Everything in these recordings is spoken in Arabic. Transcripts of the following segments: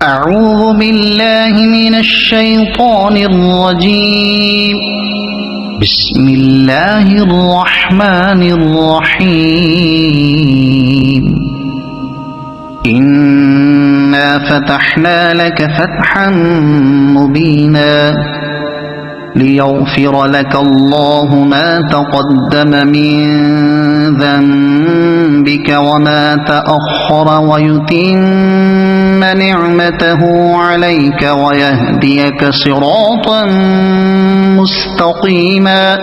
أعوذ بالله من الشيطان الرجيم. بسم الله الرحمن الرحيم. إنا فتحنا لك فتحا مبينا ليغفر لك الله ما تقدم من ذنبك وما تأخر ويتم نعمته عليك ويهديك صراطا مستقيما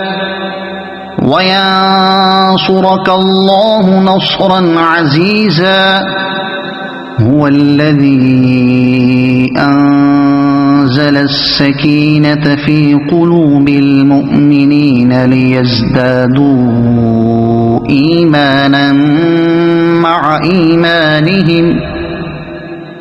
وينصرك الله نصرا عزيزا. هو الذي أنزل السكينة في قلوب المؤمنين ليزدادوا إيمانا مع إيمانهم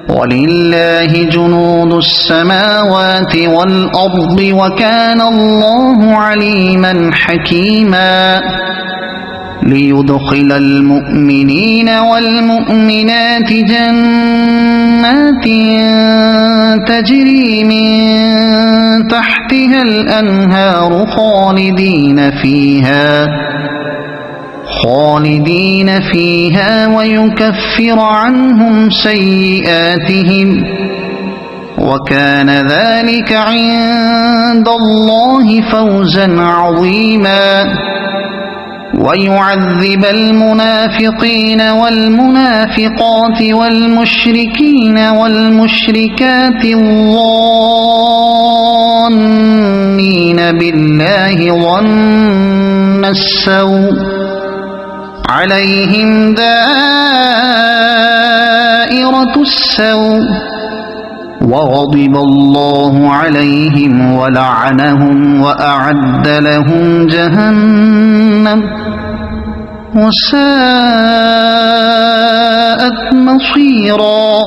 ولله جنود السماوات والأرض وكان الله عليما حكيما. ليدخل المؤمنين والمؤمنات جنات تجري من تحتها الأنهار خالدين فيها ويكفر عنهم سيئاتهم وكان ذلك عند الله فوزا عظيما. ويعذب المنافقين والمنافقات والمشركين والمشركات الظانين بالله ظن السوء عليهم دائرة السوء وغضب الله عليهم ولعنهم وأعد لهم جهنم وساءت مصيرا.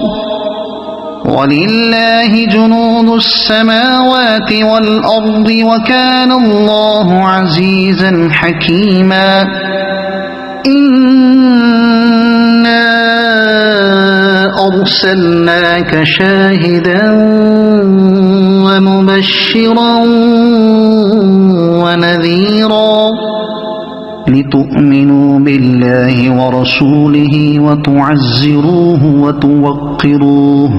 ولله جنود السماوات والأرض وكان الله عزيزا حكيما. إنا أرسلناك شاهدا ومبشرا ونذيرا لتؤمنوا بالله ورسوله وتعزروه وتوقروه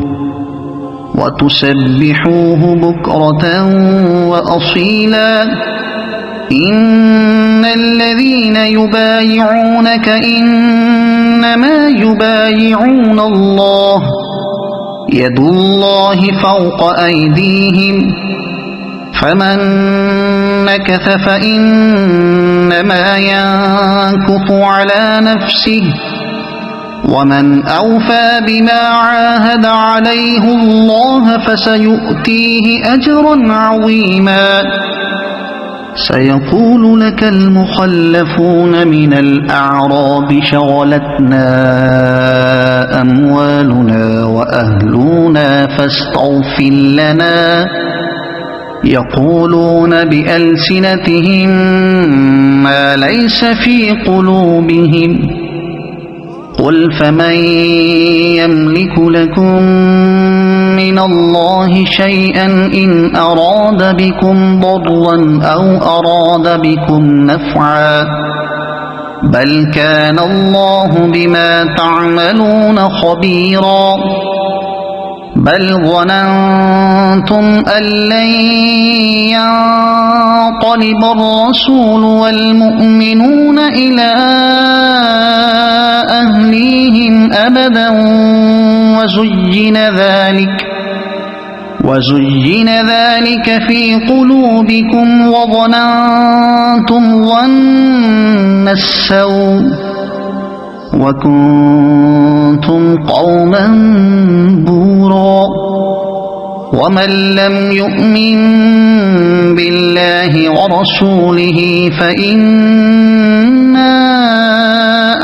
وتسبحوه بكرة وأصيلا. إن الذين يبايعونك إنما يبايعون الله يد الله فوق أيديهم فمن نكث فإنما ينكث على نفسه ومن أوفى بما عاهد عليه الله فسيؤتيه أجرا عظيما. سيقول لك المخلفون من الأعراب شغلتنا أموالنا وأهلنا فاستغفر لنا. يقولون بألسنتهم ما ليس في قلوبهم. قل فمن يملك لكم من الله شيئا إن أراد بكم ضرا أو أراد بكم نفعا بل كان الله بما تعملون خبيرا. بل ظننتم أن لن ينقلب الرسول والمؤمنون إلى أهليهم أبدا وزين ذلك في قلوبكم وظننتم ظن السوء وكنتم قوما بورا. ومن لم يؤمن بالله ورسوله فإنا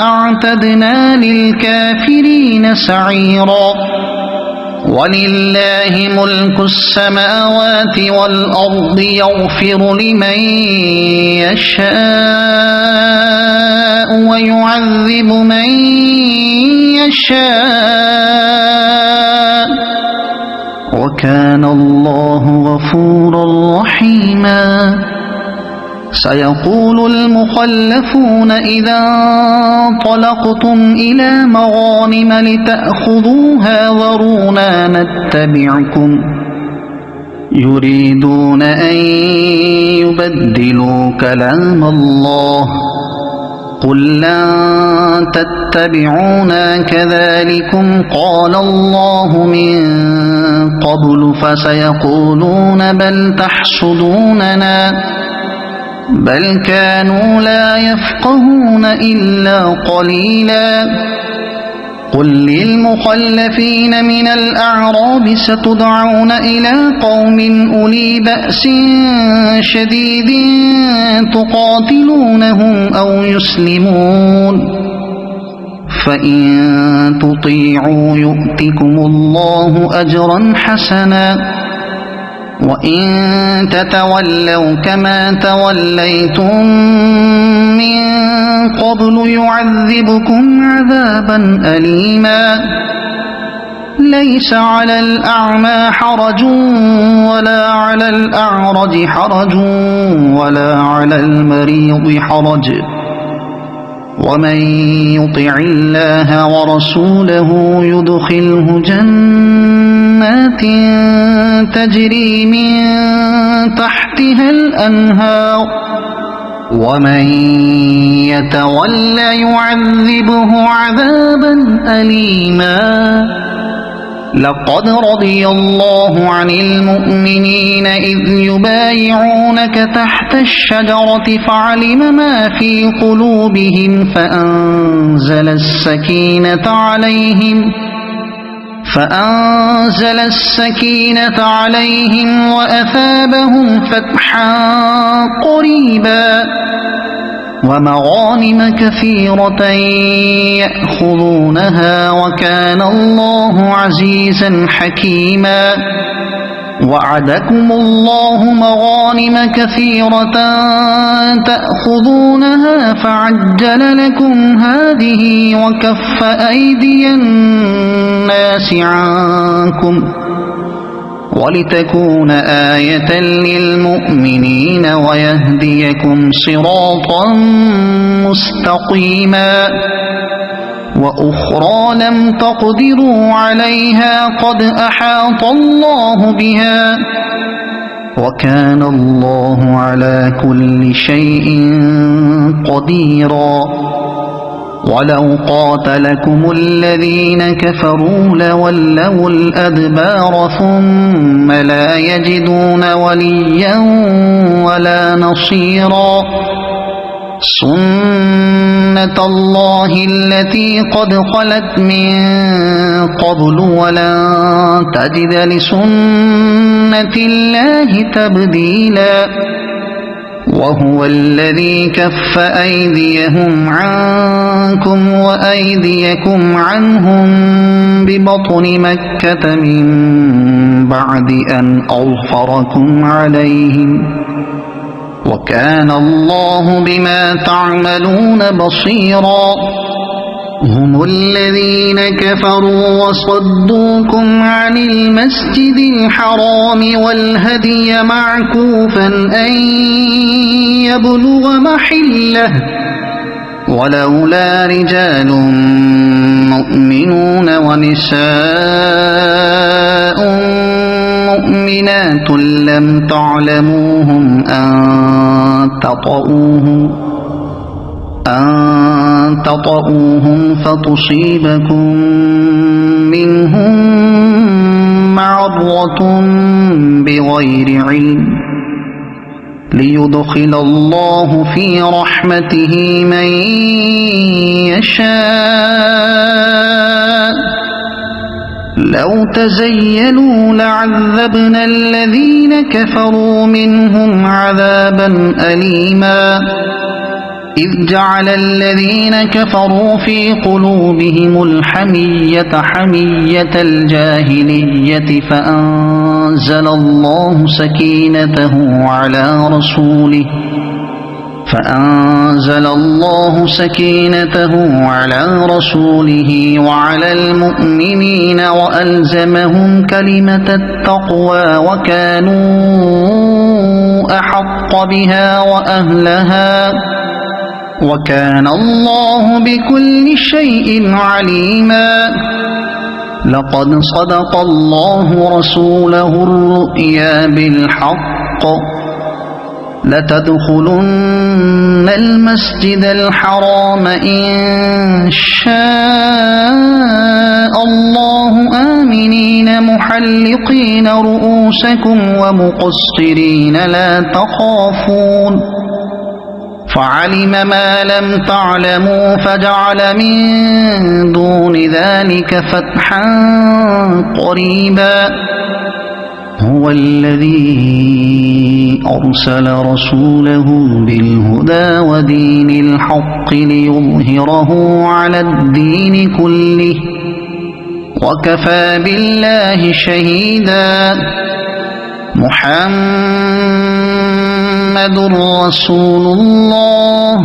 أعتدنا للكافرين سعيرا. ولله ملك السماوات والأرض يغفر لمن يشاء ويعذب من يشاء وكان الله غفورا رحيما سيقول المخلفون إذا انطلقتم إلى مغانم لتأخذوها ذرونا نتبعكم يريدون أن يبدلوا كلام الله قل لن تتبعونا كذلكم قال الله من قبل فسيقولون بل تحسدوننا بل كانوا لا يفقهون إلا قليلا قل للمخلفين من الأعراب ستدعون إلى قوم أولي بأس شديد تقاتلونهم أو يسلمون فإن تطيعوا يؤتكم الله أجرا حسنا وإن تتولوا كما توليتم من قبل يعذبكم عذابا أليما ليس على الأعمى حرج ولا على الأعرج حرج ولا على المريض حرج ومن يطع الله ورسوله يدخله جنات تجري من تحتها الأنهار ومن يتول يعذبه عذابا أليما لقد رضي الله عن المؤمنين إذ يبايعونك تحت الشجرة فعلم ما في قلوبهم فأنزل السكينة عليهم وأثابهم فتحا قريبا ومغانم كثيرة يأخذونها وكان الله عزيزا حكيما وعدكم الله مغانم كثيرة تأخذونها فعجل لكم هذه وكف أيدي الناس عنكم ولتكون آية للمؤمنين ويهديكم صراطا مستقيما وأخرى لم تقدروا عليها قد أحاط الله بها وكان الله على كل شيء قديرا ولو قاتلكم الذين كفروا لولوا الأدبار ثم لا يجدون وليا ولا نصيرا سنة الله التي قد خلت من قبل ولن تجد لسنة الله تبديلا وهو الذي كف أيديهم عنكم وأيديكم عنهم ببطن مكة من بعد أن أظفركم عليهم وكان الله بما تعملون بصيرا هم الذين كفروا وصدوكم عن المسجد الحرام والهدي معكوفا أن يبلغ محله ولولا رجال مؤمنون ونساء مؤمنات لم تعلموهم أن تطؤوهم فتصيبكم منهم معرة بغير علم ليدخل الله في رحمته من يشاء لو تزيلوا لعذبنا الذين كفروا منهم عذابا أليما إذ جعل الذين كفروا في قلوبهم الحمية حمية الجاهلية فأنزل الله سكينته على رسوله فأنزل الله سكينته على رسوله وعلى المؤمنين وألزمهم كلمة التقوى وكانوا أحق بها وأهلها وكان الله بكل شيء عليما. لقد صدق الله رسوله الرؤيا بالحق لتدخلن المسجد الحرام إن شاء الله آمنين محلقين رؤوسكم ومقصرين لا تخافون فعلم ما لم تعلموا فجعل من دون ذلك فتحا قريبا. هو الذي أرسل رسوله بالهدى ودين الحق ليظهره على الدين كله وكفى بالله شهيدا. محمد رسول الله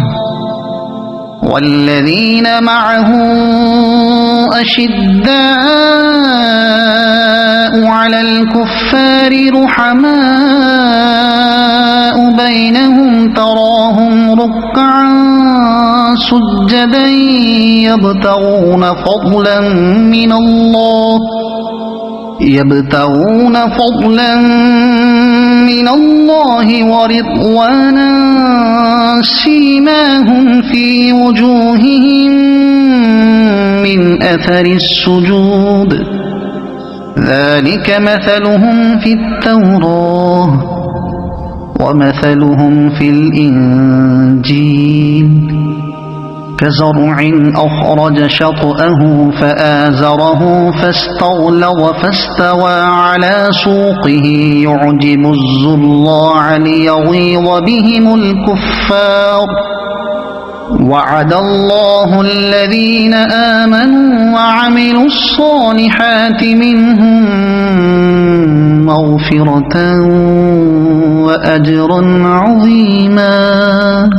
والذين معه أشداء على الكفار رحماء بينهم تراهم ركعا سجدا يبتغون فضلا من الله ورضوانا سيماهم في وجوههم من أثر السجود ذلك مثلهم في التوراة ومثلهم في الإنجيل كزرع أخرج شطأه فآزره فاستغلظ فاستوى على سوقه يعجب الزراع ليغيظ بهم الكفار. وعد الله الذين آمنوا وعملوا الصالحات منهم مغفرة وأجرا عظيما.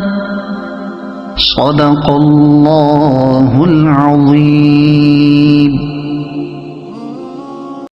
صدق الله العظيم.